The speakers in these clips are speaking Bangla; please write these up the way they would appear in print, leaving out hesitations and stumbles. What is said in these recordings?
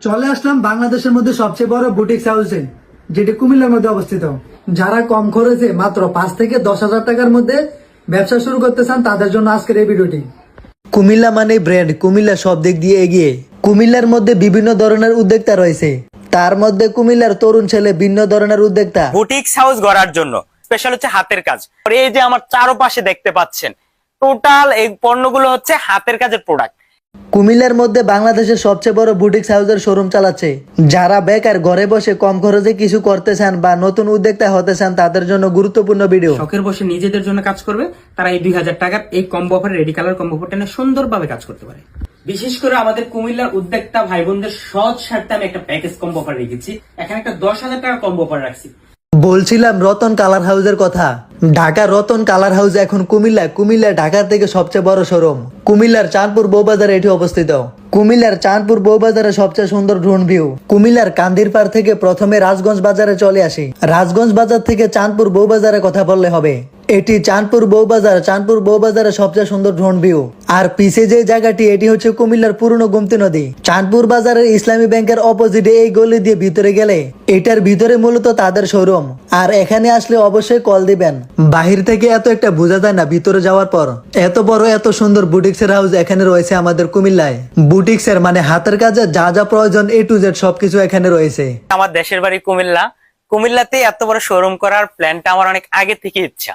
চলে আসলাম বাংলাদেশের মধ্যে সবচেয়ে বড় বুটিক্স হাউসে, যেটি কুমিল্লার মধ্যে অবস্থিত। যারা কম খরচে মাত্র 5 থেকে 10,000 টাকার মধ্যে ব্যবসা শুরু করতে চান তাদের জন্য আজকের এই ভিডিওটি। কুমিল্লা মানে ব্র্যান্ড, কুমিল্লা সব দিক দিয়ে এগিয়ে। কুমিল্লার মধ্যে বিভিন্ন ধরনের উদ্যোক্তা রয়েছে, তার মধ্যে কুমিল্লার তরুণ ছেলে ভিন্ন ধরনের উদ্যোক্তা। বুটিক্স হাউস গড়ার জন্য স্পেশাল হচ্ছে হাতের কাজ। এই যে আমার চারপাশে দেখতে পাচ্ছেন, টোটাল এই পণ্যগুলো হচ্ছে হাতের কাজের প্রোডাক্ট। কুমিল্লার মধ্যে বাংলাদেশের সবচেয়ে বড় বুটিক্স হাউসের শোরুম চালাচ্ছে। যারা বেকার ঘরে বসে কম খরচে কিছু করতে চান বা নতুন উদ্যোক্তা হতে চান তাদের জন্য গুরুত্বপূর্ণ ভিডিও। শখের বসে নিজেদের জন্য কাজ করবে তারা এই 2000 টাকার এই combo offer, ready colour combo অফারটা নিয়ে সুন্দরভাবে কাজ করতে পারে। বিশেষ করে আমাদের কুমিল্লার উদ্যোক্তা ভাই বোনদের সহজ স্বার্থে আমি একটা প্যাকেজ কম্বো অফার রেখেছি। এখানে একটা 10,000 টাকা কম্বো অফার রাখছি। বলছিলাম রতন কালার হাউসের কথা। ঢাকা রতন কালার হাউস এখন কুমিল্লা ঢাকার থেকে সবচেয়ে বড় শোরুম। কুমিল্লার চাঁদপুর বউবাজারে এটি অবস্থিত। কুমিল্লার চাঁদপুর বউবাজারে সবচেয়ে সুন্দর ড্রোন ভিউ। কুমিল্লার কান্দির পাড় থেকে প্রথমে রাজগঞ্জ বাজারে চলে আসি। রাজগঞ্জ বাজার থেকে চাঁদপুর বউবাজারে কথা বললে হবে। এটি চাঁদপুর বউবাজারে সবচেয়ে সুন্দর ড্রোন ভিউ। আর পিছে যে জায়গাটি, এটি হচ্ছে কুমিল্লার পুরনো গোমতী নদী। চাঁদপুর বাজারের ইসলামী ব্যাংকের অপোজিটে এই গলি দিয়ে ভিতরে গেলে এটার ভিতরে মূলত তাদের শোরুম। আর এখানে আসলে অবশ্যই কল দিবেন। বাহির থেকে এত একটা বোঝা যায় না, ভিতরে যাওয়ার পর এত বড় এত সুন্দর বুটিক্সের হাউস এখানে রয়েছে আমাদের কুমিল্লায়। বুটিক্সের মানে হাতের কাজে যা যা প্রয়োজন A to Z সবকিছু এখানে রয়েছে। আমার দেশের বাড়ি কুমিল্লাতে এত বড় শোরুম করার প্ল্যানটা আমার অনেক আগে থেকে ইচ্ছা।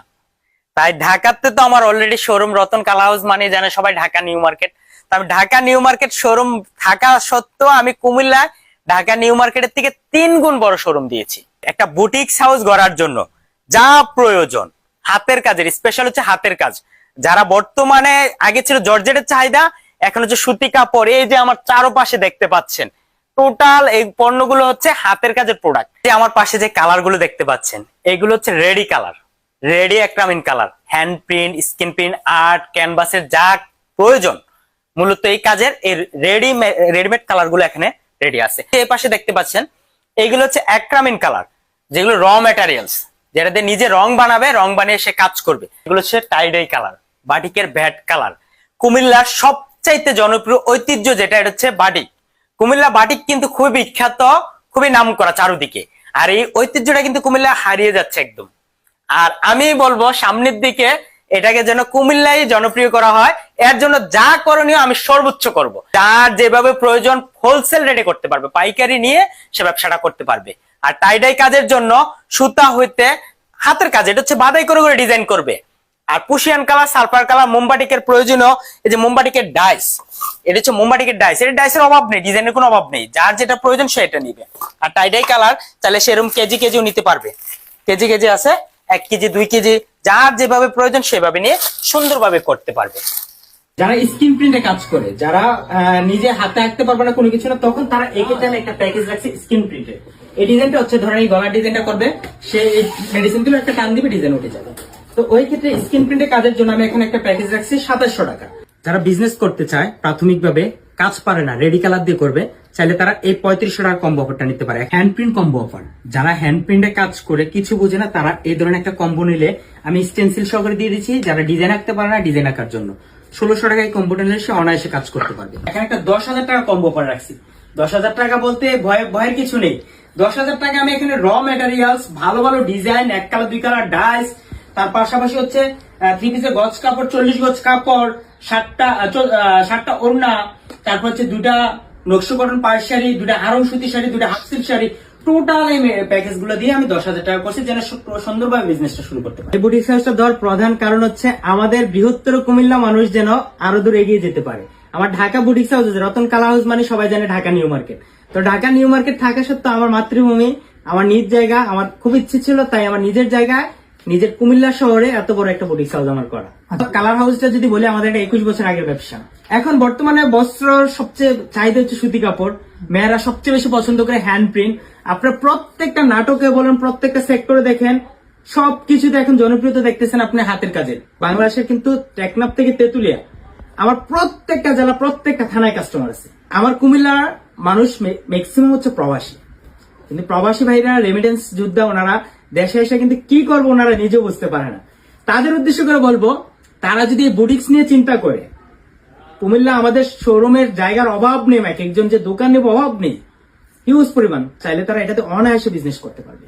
তাই ঢাকাতে তো আমার already showroom Ratan colour house মানে জানে সবাই ঢাকা নিউ মার্কেট। আমি ঢাকা নিউ মার্কেট শোরুম থাকা সত্ত্বেও আমি কুমিল্লায় ঢাকা নিউ মার্কেটের থেকে 3 গুণ বড় শোরুম দিয়েছি। একটা বুটিক্স হাউস গড়ার জন্য যা প্রয়োজন হাতের কাজের, স্পেশাল হচ্ছে হাতের কাজ। যারা বর্তমানে, আগে ছিল জর্জেটের চাহিদা, এখন হচ্ছে সুতি কাপড়। এই যে আমার চারপাশে দেখতে পাচ্ছেন, টোটাল এই পণ্যগুলো হচ্ছে হাতের কাজের প্রোডাক্ট। আমার পাশে যে কালার গুলো দেখতে পাচ্ছেন, এগুলো হচ্ছে রেডি কালার, রেডি অ্যাক্রামিন colour, hand print, screen print, art, ক্যানভাসের যা প্রয়োজন মূলত এই কাজের এই রেডিমেড কালার গুলো এখানে রেডি আছে। এই পাশে দেখতে পাচ্ছেন এইগুলো হচ্ছে অ্যাক্রামিন কালার, যেগুলো র ম্যাটেরিয়ালস, যেটা দিয়ে নিজে রং বানাবে, রং বানিয়ে সে কাজ করবে। এগুলো হচ্ছে টাইডাই কালার, বাটিকের ভ্যাট কালার। কুমিল্লার সবচাইতে জনপ্রিয় ঐতিহ্য যেটা, এটা হচ্ছে বাটিক। কুমিল্লা বাটিক কিন্তু খুবই বিখ্যাত, খুবই নাম করা চারুদিকে। আর এই ঐতিহ্যটা কিন্তু কুমিল্লা হারিয়ে যাচ্ছে একদম। আর আমি বলবো সামনের দিকে এটাকে যেন কুমিল্লায় জনপ্রিয় করা হয়। এর জন্য যা করণীয় আমি সর্বোচ্চ করব। যার যেভাবে প্রয়োজন হোলসেল রেটে করতে পারবে, পাইকারি নিয়ে সে ব্যবসাটা করতে পারবে। আর টাইডাই কাজের জন্য সুতা হইতে হাতের কাজ, এটা হচ্ছে বাদাই করে করে ডিজাইন করবে। আর পুশিয়ান কালার, সালফার কালার, মোমবাটিকের প্রয়োজনীয় এই যে মোমবাটিকের ডাইস, এটা হচ্ছে মোমবাটিকের ডাইস। এর ডাইসের অভাব নেই, ডিজাইনের কোনো অভাব নেই, যার যেটা প্রয়োজন সে এটা নিবে। আর টাইডাই কালার চাইলে সেরকম কেজিও নিতে পারবে, কেজি আছে, 1 কেজি 2 কেজি, যার যেভাবে প্রয়োজন সেভাবে নিয়ে সুন্দরভাবে করতে পারবে। যারা স্ক্রিন প্রিন্টে কাজ করে, যারা নিজে হাতে আঁকতে পারবে না কোনো কিছু না, তখন তারা এক্ষেত্রে আমি একটা প্যাকেজ রাখছি স্ক্রিন প্রিন্টে। এই ডিজাইনটা হচ্ছে, ধরেন এই গলার ডিজাইনটা করবে, সে এই মেডিসিন গুলো একটা টান দিবে, ডিজাইন উঠে যাবে। তো ওই ক্ষেত্রে স্ক্রিন প্রিন্টে কাজের জন্য আমি এখানে একটা প্যাকেজ রাখছি 2700 টাকা। যারা বিজনেস করতে চায়, প্রাথমিকভাবে কাজ পারে না, রেডি কালার দিয়ে করবে, চাইলে তারা এই 3500 টাকার কম্বো অফারটা নিতে পারে। হ্যান্ড প্রিন্ট কম্বো অফার, যারা হ্যান্ড প্রিন্টে কাজ করে কিছু বোঝে না, তারা এই ধরনের একটা কম্বো নিলে আমি স্টেনসিল সহকারে দিয়ে দিচ্ছি। যারা ডিজাইন আঁকতে পারে না, ডিজাইন আঁকার জন্য 1600 টাকায় কম্বোটা নিলে সে অনায়াসে কাজ করতে পারবে। এখানে একটা 10,000 টাকা কম্বো অফার রাখছি। 10,000 টাকা বলতে ভয়ের কিছু নেই। 10,000 টাকা আমি এখানে র ম্যাটেরিয়ালস, ভালো ভালো ডিজাইন, 1 কালার 2 কালার ডাইস, তার পাশাপাশি হচ্ছে 3 পিসের গজ কাপড়, 40 গজ কাপড়, 60টা ওড়না, তারপর হচ্ছে 2টা নকশি কটন পাড় শাড়ি, 2টা আরং সুতি শাড়ি, 2টা হাফ সিল্ক শাড়ি, টোটাল এই প্যাকেজ গুলো দিয়ে আমি 10,000 টাকা করছি, যেন সুন্দরভাবে বিজনেসটা শুরু করতে পারি। এই বুটিক্স হাউসটা দেওয়ার প্রধান কারণ হচ্ছে আমাদের বৃহত্তর কুমিল্লা মানুষ যেন আরো দূর এগিয়ে যেতে পারে। আমার Dhaka boutiques house, Ratan colour house মানে সবাই জানে ঢাকা নিউ মার্কেট। তো ঢাকা নিউ মার্কেট থাকা সত্ত্বেও আমার মাতৃভূমি, আমার নিজ জায়গা, আমার খুব ইচ্ছে ছিল, তাই আমার নিজের জায়গায়, নিজের কুমিল্লা শহরে এত বড় একটা বুটিক্স হাউস আমার করা। কালার হাউসটা যদি বলি, আমাদের এটা 21 বছর আগের ব্যবসা। এখন বর্তমানে বস্ত্র সবচেয়ে চাহিদা হচ্ছে সুতি কাপড়, মেয়েরা সবচেয়ে বেশি পছন্দ করে হ্যান্ড প্রিন্ট। আপনার প্রত্যেকটা নাটকে বলেন, প্রত্যেকটা সেক্টরে দেখেন, সবকিছুতে এখন জনপ্রিয়তা দেখতেছেন আপনি হাতের কাজের। বাংলাদেশের কিন্তু টেকনাফ থেকে তেতুলিয়া আমার প্রত্যেকটা জেলা, প্রত্যেকটা থানায় কাস্টমার আছে। আমার কুমিল্লার মানুষ ম্যাক্সিমাম হচ্ছে প্রবাসী, কিন্তু প্রবাসী ভাইরা রেমিটেন্স যোদ্ধা, ওনারা দেশে এসে কিন্তু কি করবো ওনারা নিজেও বুঝতে পারে না। তাদের উদ্দেশ্য করে বলবো, তারা যদি বুটিক্স নিয়ে চিন্তা করে, কুমিল্লা আমাদের শোরুমের জায়গার অভাব নেই, এক একজন যে দোকান নেব অভাব নেই, হিউজ পরিমাণ, চাইলে তারা এটাতে অনায়াসে বিজনেস করতে পারবে।